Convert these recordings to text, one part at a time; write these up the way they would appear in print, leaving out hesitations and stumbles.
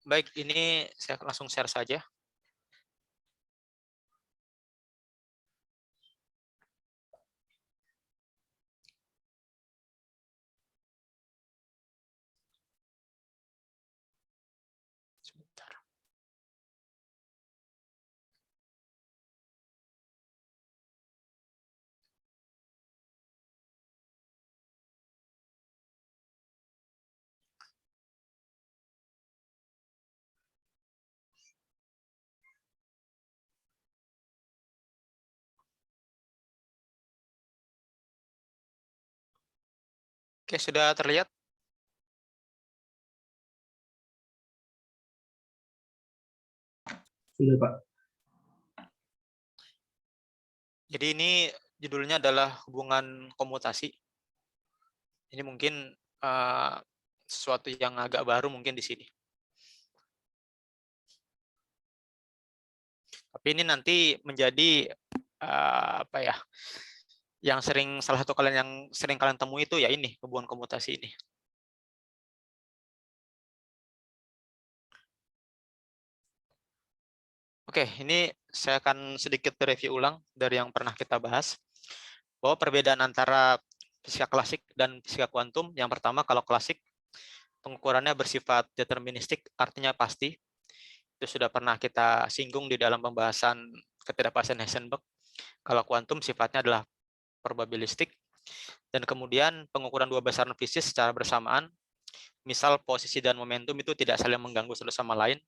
Baik, ini saya langsung share saja. Sebentar. Oke, sudah terlihat? Sudah, Pak. Jadi ini judulnya adalah hubungan komutasi. Ini mungkin sesuatu yang agak baru mungkin di sini. Tapi ini nanti menjadi apa ya? Salah satu kalian yang sering kalian temui itu ya ini hubungan komutasi ini. Oke, ini saya akan sedikit review ulang dari yang pernah kita bahas. Bahwa perbedaan antara fisika klasik dan fisika kuantum, yang pertama kalau klasik, pengukurannya bersifat deterministik, artinya pasti. Itu sudah pernah kita singgung di dalam pembahasan ketidakpastian Heisenberg. Kalau kuantum sifatnya adalah probabilistik. Dan kemudian pengukuran dua besaran fisik secara bersamaan, misal posisi dan momentum itu tidak saling mengganggu satu sama lain.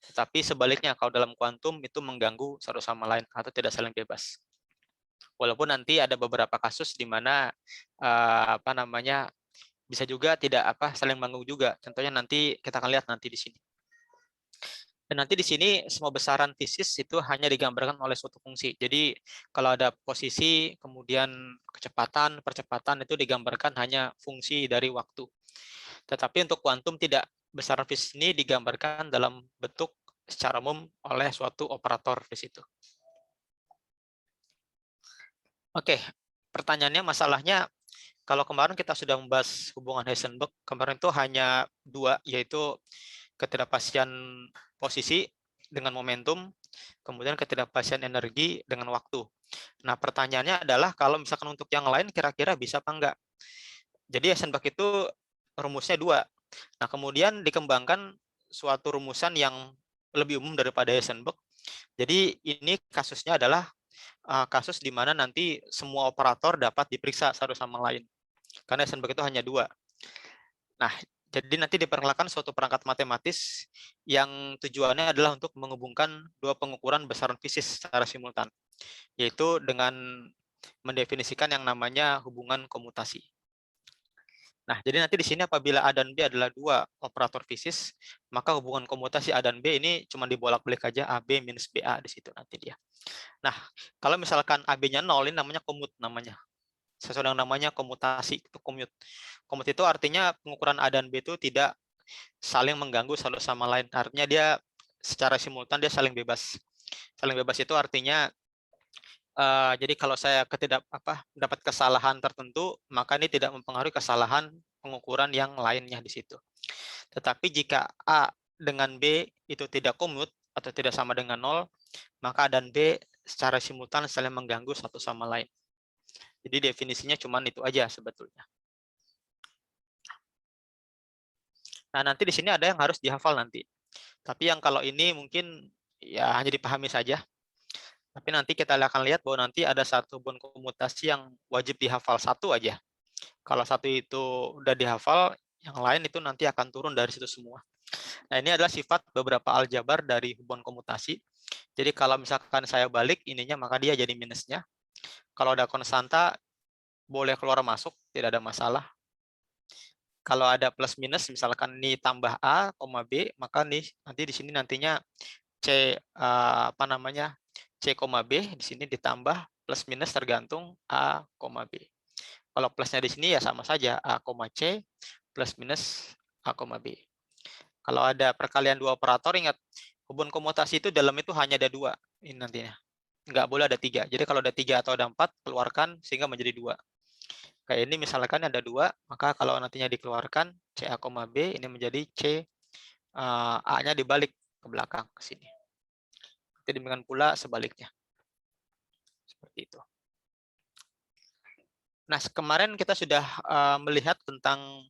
Tetapi sebaliknya, kalau dalam kuantum itu mengganggu satu sama lain atau tidak saling bebas. Walaupun nanti ada beberapa kasus di mana bisa juga tidak saling mengganggu juga. Contohnya nanti kita akan lihat nanti di sini. Dan nanti di sini semua besaran fisis itu hanya digambarkan oleh suatu fungsi. Jadi kalau ada posisi, kemudian kecepatan, percepatan itu digambarkan hanya fungsi dari waktu. Tetapi untuk kuantum tidak, besaran fisis ini digambarkan dalam bentuk secara umum oleh suatu operator di situ. Oke, pertanyaannya, masalahnya, kalau kemarin kita sudah membahas hubungan Heisenberg, kemarin itu hanya dua, yaitu ketidakpastian posisi dengan momentum, kemudian ketidakpastian energi dengan waktu. Nah, pertanyaannya adalah kalau misalkan untuk yang lain kira-kira bisa apa enggak? Jadi Heisenberg itu rumusnya dua. Nah, kemudian dikembangkan suatu rumusan yang lebih umum daripada Heisenberg. Jadi ini kasusnya adalah kasus di mana nanti semua operator dapat diperiksa satu sama lain. Karena Heisenberg itu hanya dua. Nah, jadi nanti diperkenalkan suatu perangkat matematis yang tujuannya adalah untuk menghubungkan dua pengukuran besaran fisis secara simultan, yaitu dengan mendefinisikan yang namanya hubungan komutasi. Nah, jadi nanti di sini apabila A dan B adalah dua operator fisis, maka hubungan komutasi A dan B ini cuma dibolak-balik aja AB minus BA di situ nanti dia. Nah, kalau misalkan AB-nya 0, ini namanya komut namanya. Sesuai dengan namanya komutasi, itu komut. Komut itu artinya pengukuran A dan B itu tidak saling mengganggu satu sama lain. Artinya dia secara simultan dia saling bebas. Saling bebas itu artinya jadi kalau saya dapat kesalahan tertentu, maka ini tidak mempengaruhi kesalahan pengukuran yang lainnya di situ. Tetapi jika A dengan B itu tidak komut atau tidak sama dengan 0, maka A dan B secara simultan saling mengganggu satu sama lain. Jadi definisinya cuma itu aja sebetulnya. Nah, nanti di sini ada yang harus dihafal nanti. Tapi yang kalau ini mungkin ya hanya dipahami saja. Tapi nanti kita akan lihat bahwa nanti ada satu hubungan komutasi yang wajib dihafal satu aja. Kalau satu itu udah dihafal, yang lain itu nanti akan turun dari situ semua. Nah, ini adalah sifat beberapa aljabar dari hubungan komutasi. Jadi kalau misalkan saya balik ininya, maka dia jadi minusnya. Kalau ada konstanta, boleh keluar masuk, tidak ada masalah. Kalau ada plus minus, misalkan ini tambah A, B, maka nih nanti di sini nantinya C C, B di sini ditambah plus minus tergantung A, B. Kalau plusnya di sini ya sama saja A, C plus minus A, B. Kalau ada perkalian dua operator, ingat hubungan komutasi itu dalam itu hanya ada dua ini nantinya. Nggak boleh ada tiga. Jadi kalau ada tiga atau ada empat, keluarkan sehingga menjadi dua. Kayak ini misalkan ada dua, maka kalau nantinya dikeluarkan C A, B ini menjadi C A-nya dibalik ke belakang ke sini. Demikian pula sebaliknya. Seperti itu. Nah, kemarin kita sudah melihat tentang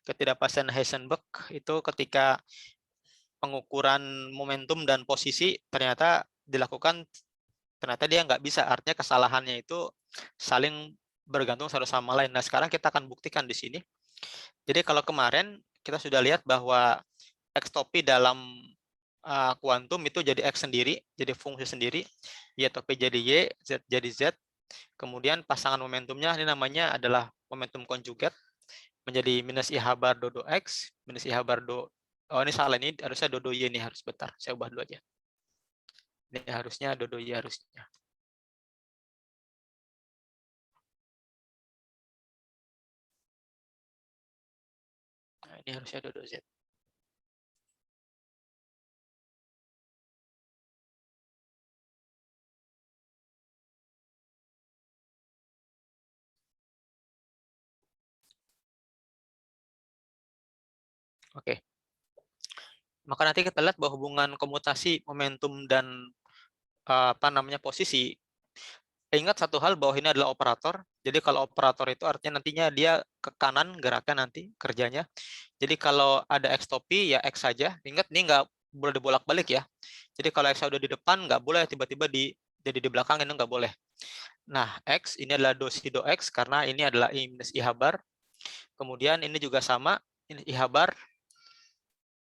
ketidakpastian Heisenberg itu ketika pengukuran momentum dan posisi ternyata dilakukan, ternyata dia nggak bisa, artinya kesalahannya itu saling bergantung satu sama lain. Nah, sekarang kita akan buktikan di sini. Jadi kalau kemarin kita sudah lihat bahwa ekstopi dalam kuantum itu jadi X sendiri, jadi fungsi sendiri, Y atau P jadi Y, Z jadi Z, kemudian pasangan momentumnya ini namanya adalah momentum konjugat, menjadi minus I bar do X, minus I bar do, oh ini salah, ini harusnya do Y, ini harus, bentar, saya ubah dulu aja. Ini harusnya do Y harusnya. Nah, ini harusnya do Z. Oke. Maka nanti kita lihat bahwa hubungan komutasi momentum dan posisi. Ingat satu hal bahwa ini adalah operator. Jadi kalau operator itu artinya nantinya dia ke kanan gerakan nanti kerjanya. Jadi kalau ada X topi ya X saja. Ingat ini nggak boleh dibolak-balik ya. Jadi kalau X udah di depan nggak boleh tiba-tiba jadi di belakang, ini nggak boleh. Nah, X ini adalah do si do X karena ini adalah I minus I bar. Kemudian ini juga sama, ini I bar.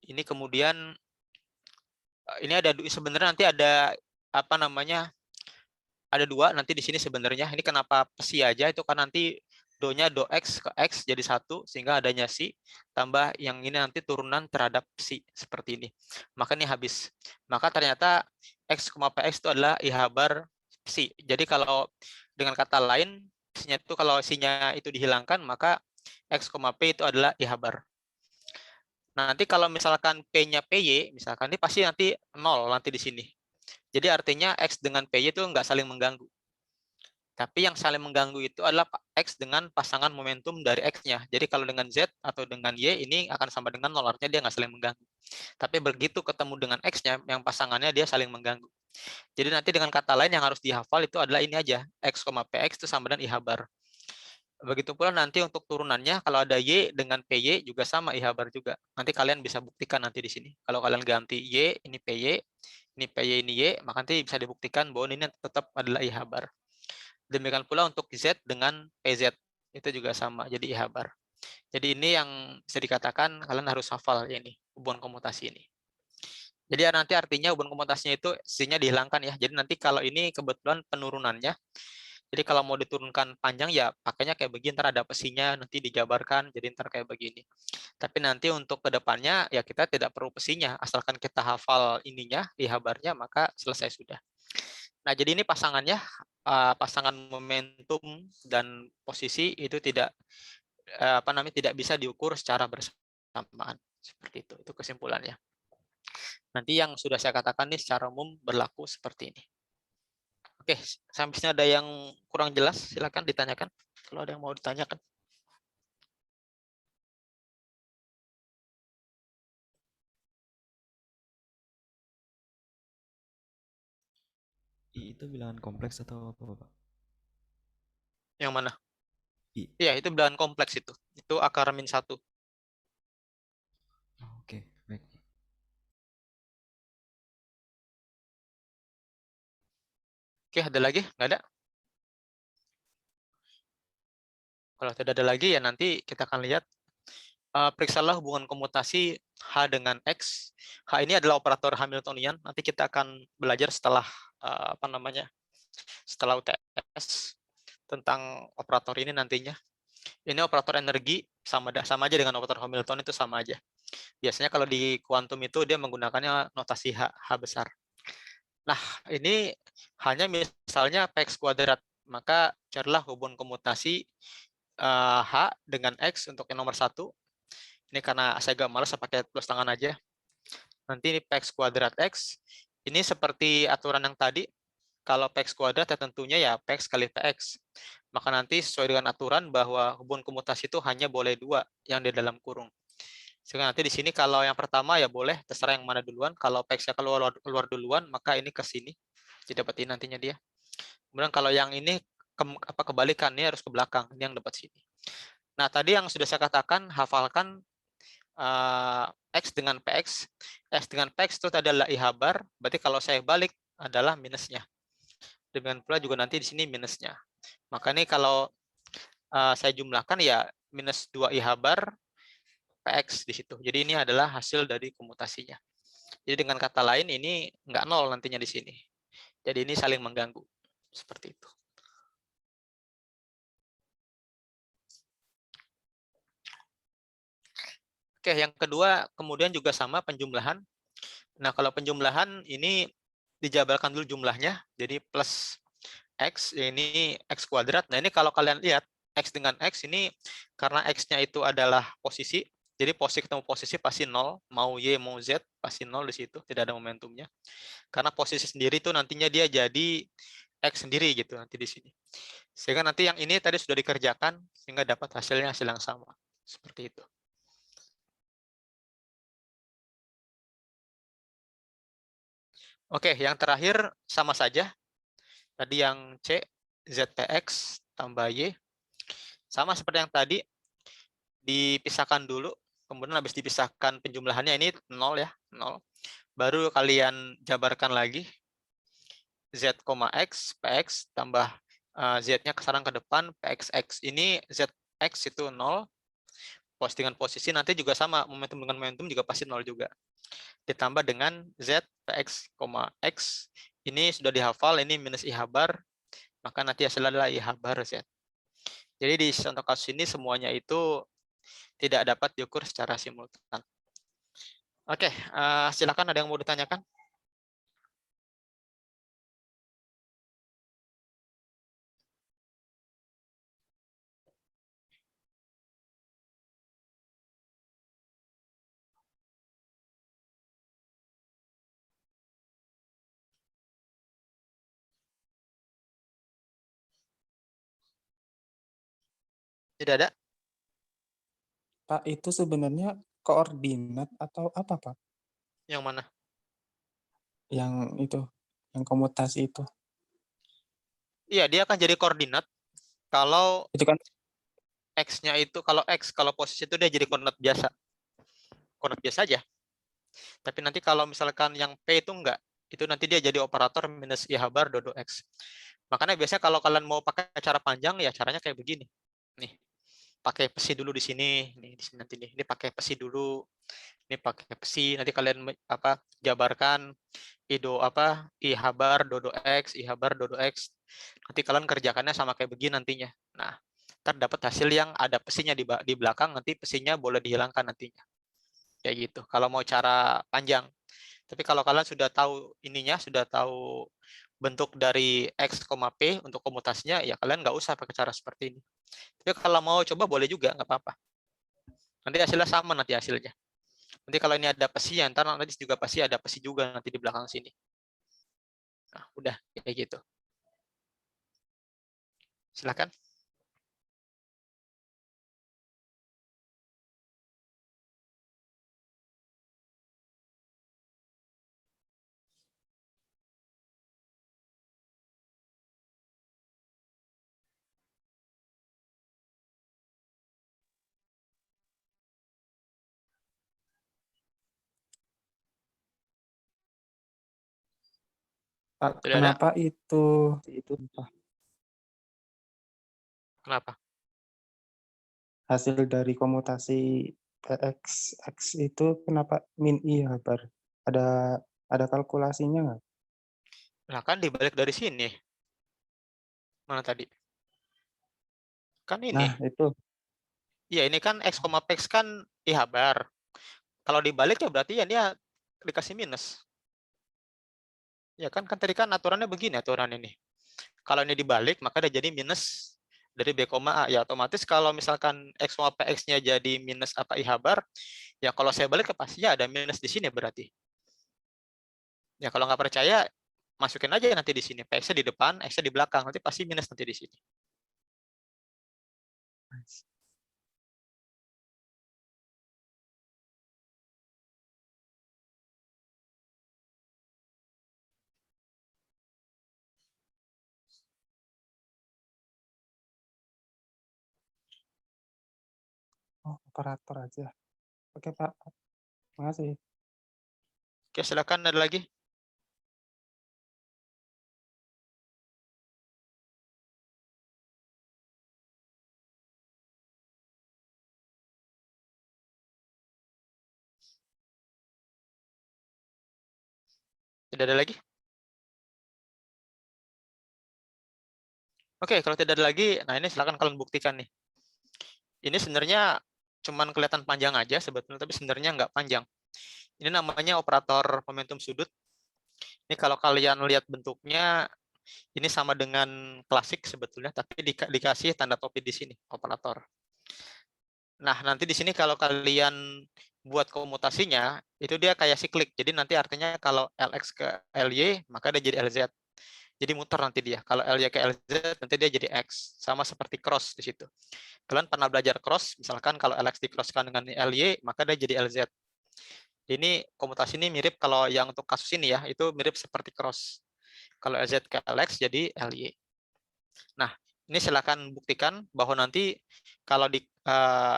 Ini kemudian ini ada sebenarnya nanti ada ada dua nanti di sini sebenarnya. Ini kenapa psi aja itu kan nanti do-nya do X ke X jadi satu sehingga adanya si tambah yang ini nanti turunan terhadap psi seperti ini. Maka ini habis. Maka ternyata X, PX itu adalah I bar psi. Jadi kalau dengan kata lain psinya itu kalau psinya itu dihilangkan maka X, P itu adalah I bar. Nanti kalau misalkan P-nya PY, misalkan ini pasti nanti 0 nanti di sini. Jadi artinya X dengan PY itu nggak saling mengganggu. Tapi yang saling mengganggu itu adalah X dengan pasangan momentum dari X-nya. Jadi kalau dengan Z atau dengan Y, ini akan sama dengan 0, artinya dia nggak saling mengganggu. Tapi begitu ketemu dengan X-nya, yang pasangannya dia saling mengganggu. Jadi nanti dengan kata lain yang harus dihafal itu adalah ini aja, X, PX itu sama dengan I bar. Begitu pula nanti untuk turunannya, kalau ada Y dengan PY juga sama I bar juga. Nanti kalian bisa buktikan nanti di sini. Kalau kalian ganti Y, ini PY, ini PY, ini Y, maka nanti bisa dibuktikan bahwa ini tetap adalah I bar. Demikian pula untuk Z dengan PZ, itu juga sama, jadi I bar. Jadi ini yang bisa dikatakan kalian harus hafal ini, hubungan komutasi ini. Jadi nanti artinya hubungan komutasinya itu C-nya dihilangkan ya. Jadi nanti kalau ini kebetulan penurunannya, jadi kalau mau diturunkan panjang ya pakainya kayak begini, ntar ada pesinya nanti dijabarkan jadi ntar kayak begini. Tapi nanti untuk kedepannya ya kita tidak perlu pesinya, asalkan kita hafal ininya, I barnya, maka selesai sudah. Nah jadi ini pasangannya, pasangan momentum dan posisi itu tidak tidak bisa diukur secara bersamaan. Seperti itu kesimpulannya. Nanti yang sudah saya katakan ini secara umum berlaku seperti ini. Oke, sampai sini ada yang kurang jelas, silakan ditanyakan. Kalau ada yang mau ditanyakan. I itu bilangan kompleks atau apa, Pak? Yang mana? I. Iya, itu bilangan kompleks itu. Itu akar min 1. Oh, oke, baik. Oke, ada lagi? Nggak ada? Kalau tidak ada lagi, ya nanti kita akan lihat. Periksalah hubungan komutasi H dengan X. H ini adalah operator Hamiltonian. Nanti kita akan belajar setelah setelah UTS tentang operator ini nantinya. Ini operator energi sama aja dengan operator Hamilton, itu sama aja. Biasanya kalau di kuantum itu dia menggunakannya notasi H besar. Nah, ini hanya misalnya Px kuadrat, maka carilah hubungan komutasi H dengan X untuk yang nomor 1. Ini karena saya agak malas, saya pakai plus tangan aja. Nanti ini Px kuadrat X. Ini seperti aturan yang tadi. Kalau Px kuadrat ya tentunya ya Px kali Px. Maka nanti sesuai dengan aturan bahwa hubungan komutasi itu hanya boleh 2 yang di dalam kurung. Sehingga nanti di sini kalau yang pertama ya boleh, terserah yang mana duluan. Kalau PX-nya keluar duluan, maka ini ke sini. Didapetin nantinya dia. Kemudian kalau yang ini kebalikan, ini harus ke belakang. Ini yang dapat sini. Nah, tadi yang sudah saya katakan, hafalkan X dengan PX. X dengan PX itu adalah I habar, berarti kalau saya balik adalah minusnya. Demikian pula juga nanti di sini minusnya. Maka ini kalau saya jumlahkan ya minus 2 I habar PX di situ. Jadi ini adalah hasil dari komutasinya. Jadi dengan kata lain ini nggak nol nantinya di sini. Jadi ini saling mengganggu. Seperti itu. Oke, yang kedua kemudian juga sama penjumlahan. Nah, kalau penjumlahan ini dijabarkan dulu jumlahnya. Jadi plus X, ini X kuadrat. Nah, ini kalau kalian lihat, X dengan X ini karena X-nya itu adalah posisi, jadi posisi ketemu posisi pasti 0, mau Y mau Z pasti 0 di situ, tidak ada momentumnya. Karena posisi sendiri itu nantinya dia jadi X sendiri gitu nanti di sini. Sehingga nanti yang ini tadi sudah dikerjakan sehingga dapat hasilnya hasil yang sama. Seperti itu. Oke, yang terakhir sama saja. Tadi yang C, ZTX tambah Y. Sama seperti yang tadi, dipisahkan dulu. Kemudian habis dipisahkan penjumlahannya ini 0 ya, 0. Baru kalian jabarkan lagi. Z, X, PX tambah Z-nya kesarang ke depan, PXX. Ini ZX itu 0. Dengan posisi nanti juga sama, momentum dengan momentum juga pasti 0 juga. Ditambah dengan Z, PX, X. Ini sudah dihafal, ini minus I habar. Maka nanti hasilnya adalah I habar Z. Jadi di contoh kasus ini semuanya itu tidak dapat diukur secara simultan. Oke, silakan ada yang mau ditanyakan? Tidak ada? Pak, itu sebenarnya koordinat atau apa, Pak? Yang mana? Yang itu, yang komutasi itu. Iya, dia akan jadi koordinat kalau Itu kan X-nya itu, kalau posisi itu dia jadi koordinat biasa. Koordinat biasa aja. Tapi nanti kalau misalkan yang P itu enggak, itu nanti dia jadi operator minus I habar dodo X. Makanya biasanya kalau kalian mau pakai cara panjang, ya caranya kayak begini. Nih, pakai pesi dulu di sini. Nih, di sini nanti nih. Ini pakai pesi dulu. Ini pakai pesi. Nanti kalian jabarkan I habar dodo X, I habar dodo X. Nanti kalian kerjakannya sama kayak begini nantinya. Nah, terdapat hasil yang ada pesinya di belakang, nanti pesinya boleh dihilangkan nantinya. Kayak gitu. Kalau mau cara panjang. Tapi kalau kalian sudah tahu ininya, sudah tahu bentuk dari X, P untuk komutasinya, ya kalian nggak usah pakai cara seperti ini. Tapi kalau mau coba boleh juga, nggak apa-apa. Nanti hasilnya sama nanti hasilnya. Nanti kalau ini ada pesi, ntar nanti juga pasti ada pesi juga nanti di belakang sini. Nah, udah kayak gitu. Silakan. Pak, Tidak ada? kenapa itu Pak, Kenapa? hasil dari komutasi PX X itu kenapa min I habar? Ada ada kalkulasinya nggak? Nah, kan dibalik dari sini. Mana tadi? Kan ini. Nah, itu. Ya, ini kan X, P kan I habar. Kalau dibalik ya berarti ya dia dikasih minus. Ya kan tadi kan aturannya begini aturan ini. Kalau ini dibalik maka dia jadi minus dari B, A. Ya otomatis kalau misalkan X, PX-nya jadi minus I habar, ya kalau saya balik pastinya ada minus di sini berarti. Ya kalau nggak percaya, masukin aja nanti di sini. PX-nya di depan, X-nya di belakang. Nanti pasti minus nanti di sini. Oh, operator aja. Oke, Pak. Makasih. Oke, silakan ada lagi. Tidak ada lagi? Oke, kalau tidak ada lagi, nah ini silakan kalian buktikan nih. Ini sebenarnya cuman kelihatan panjang aja sebetulnya, tapi sebenarnya nggak panjang. Ini namanya operator momentum sudut. Ini kalau kalian lihat bentuknya, ini sama dengan klasik sebetulnya, tapi dikasih tanda topi di sini, operator. Nah, nanti di sini kalau kalian buat komutasinya, itu dia kayak siklik. Jadi nanti artinya kalau LX ke LY, maka dia jadi LZ. Jadi muter nanti dia. Kalau LY ke LZ, nanti dia jadi X. Sama seperti cross di situ. Kalian pernah belajar cross, misalkan kalau LX di-crosskan dengan LY, maka dia jadi LZ. Ini komutasi ini mirip kalau yang untuk kasus ini ya, itu mirip seperti cross. Kalau LZ ke LX jadi LY. Nah, ini silakan buktikan bahwa nanti kalau di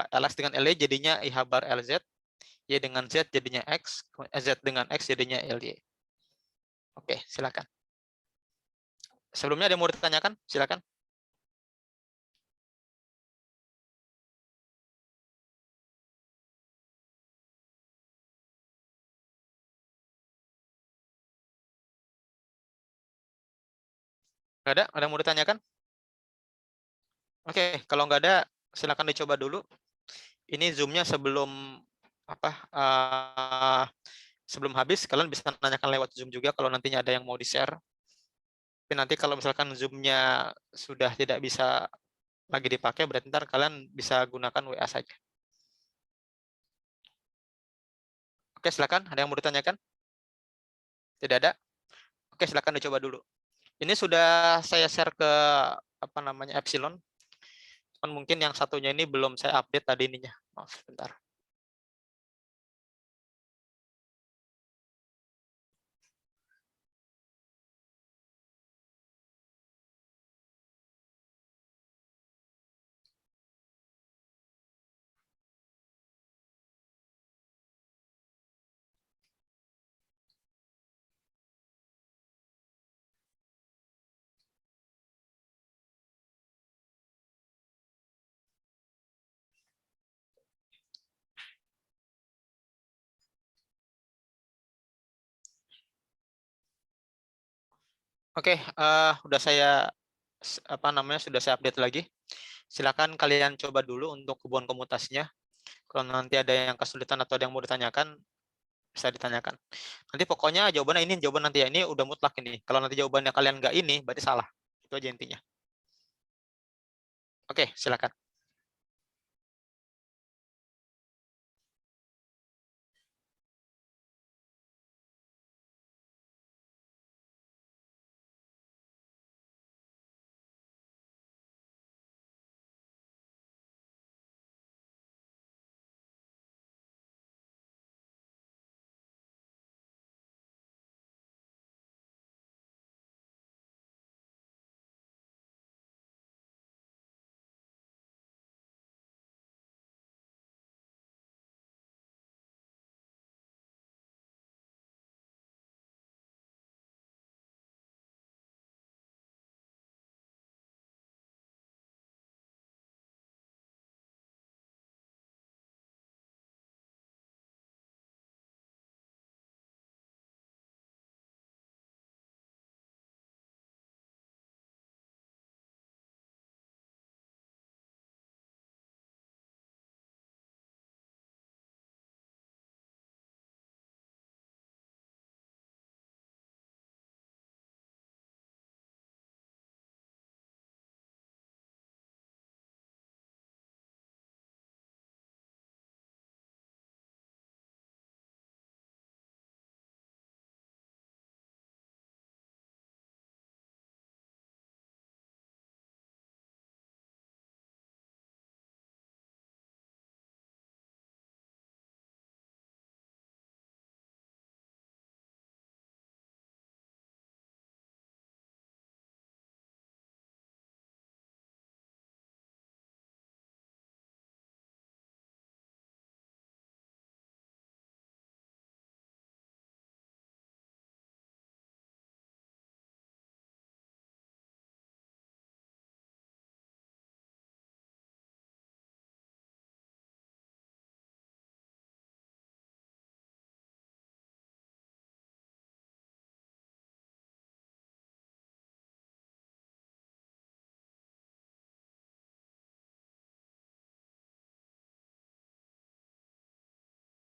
LX dengan LY jadinya IH bar LZ, Y dengan Z jadinya X, Z dengan X jadinya LY. Oke, silakan. Sebelumnya ada yang mau ditanyakan? Silakan. Nggak ada? Ada yang mau ditanyakan? Oke, kalau nggak ada, silakan dicoba dulu. Ini zoom-nya sebelum sebelum habis, kalian bisa tanyakan lewat Zoom juga kalau nantinya ada yang mau di-share. Tapi nanti kalau misalkan Zoom-nya sudah tidak bisa lagi dipakai, berarti ntar kalian bisa gunakan WA saja. Oke, silakan. Ada yang mau ditanyakan? Tidak ada? Oke, silakan dicoba dulu. Ini sudah saya share ke Epsilon. Cuman mungkin yang satunya ini belum saya update tadi ininya. Maaf, sebentar. Oke, udah saya sudah saya update lagi. Silakan kalian coba dulu untuk hubungan komutasinya. Kalau nanti ada yang kesulitan atau ada yang mau ditanyakan, bisa ditanyakan. Nanti pokoknya jawabannya ini, jawaban nanti ya ini udah mutlak ini. Kalau nanti jawabannya kalian nggak ini, berarti salah. Itu aja intinya. Oke, silakan.